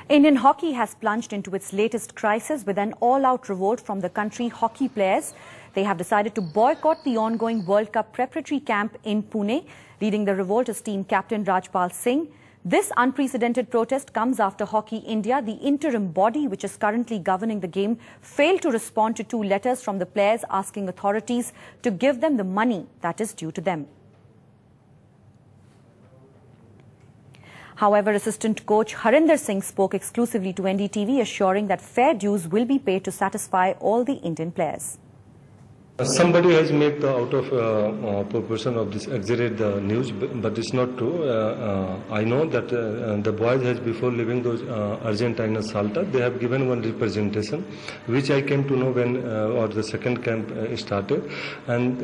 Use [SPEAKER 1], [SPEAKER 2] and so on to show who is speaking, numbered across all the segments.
[SPEAKER 1] Indian hockey has plunged into its latest crisis with an all-out revolt from the country hockey players. They have decided to boycott the ongoing World Cup preparatory camp in Pune. Leading the revolt is team captain Rajpal Singh. This unprecedented protest comes after Hockey India, the interim body which is currently governing the game, failed to respond to 2 letters from the players asking authorities to give them the money that is due to them. However, assistant coach Harinder Singh spoke exclusively to NDTV, assuring that fair dues will be paid to satisfy all the Indian players.
[SPEAKER 2] Somebody has made out of proportion of this, exaggerate the news, but it's not true. I know that the boys has before leaving those Argentina Salta, they have given one representation, which I came to know when or the second camp started, and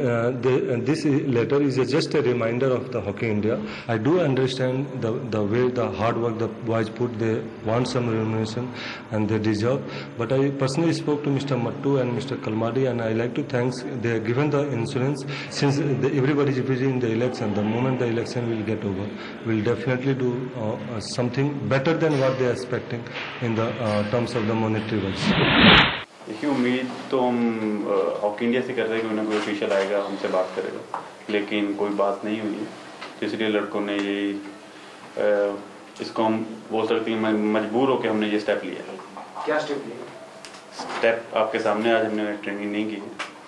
[SPEAKER 2] this letter is just a reminder of the Hockey India. I do understand the way the hard work the boys put. They want some remuneration and they deserve. But I personally spoke to Mr. Mattu and Mr. Kalmadi, and I like to thank. They are given the insurance since everybody is busy in the election. The moment the election will get over, we'll definitely do something better than what they are expecting in the terms of the monetary wise.
[SPEAKER 3] देखिए उम्मीद तो हम hockey India से कर रहे हैं कि उन्हें कोई ऑफिशियल आएगा हमसे बात करेगा, लेकिन कोई बात नहीं हुई, तो इसलिए लड़कों ने ये इसको हम बोल सकते हैं मजबूर होकर हमने ये स्टेप लिया।
[SPEAKER 4] क्या स्टेप लिया?
[SPEAKER 3] स्टेप आपके सामने, आज हमने ट्रेनिंग नहीं की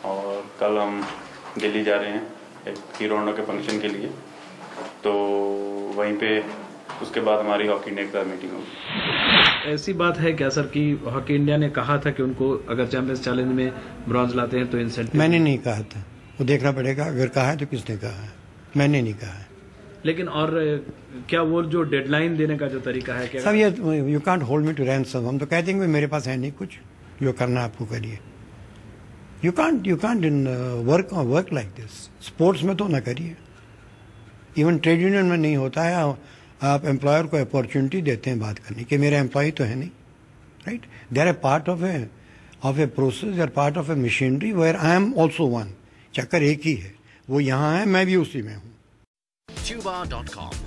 [SPEAKER 3] और कल हम दिल्ली जा रहे हैं एक हीरो होंडा के फंक्शन के लिए, तो वहीं पे उसके बाद हमारी हॉकी इंडिया के साथ मीटिंग होगी।
[SPEAKER 4] ऐसी बात है क्या सर कि हॉकी इंडिया ने कहा था कि उनको अगर चैंपियंस चैलेंज में ब्रॉन्ज लाते हैं तो इंसेंटिव?
[SPEAKER 5] मैंने नहीं कहा था, वो देखना पड़ेगा। अगर कहा है तो किसने कहा है, मैंने नहीं कहा है।
[SPEAKER 4] लेकिन और क्या वो जो डेडलाइन देने का जो तरीका है क्या?
[SPEAKER 5] सब ये you can't hold me to ransom. हम तो कहते हैं कि मेरे पास है नहीं कुछ, जो करना आपको करिए। You can't work like this. Sports में तो ना करिए, इवन ट्रेड यूनियन में नहीं होता है। आप एम्प्लॉयर को अपॉर्चुनिटी देते हैं बात करने की, मेरे एम्प्लॉय तो है नहीं, right? They are a part of a process, they are part of a machinery where I am also one. चक्कर एक ही है, वो यहाँ है, मैं भी उसी में हूँ।
[SPEAKER 6] Tuba.com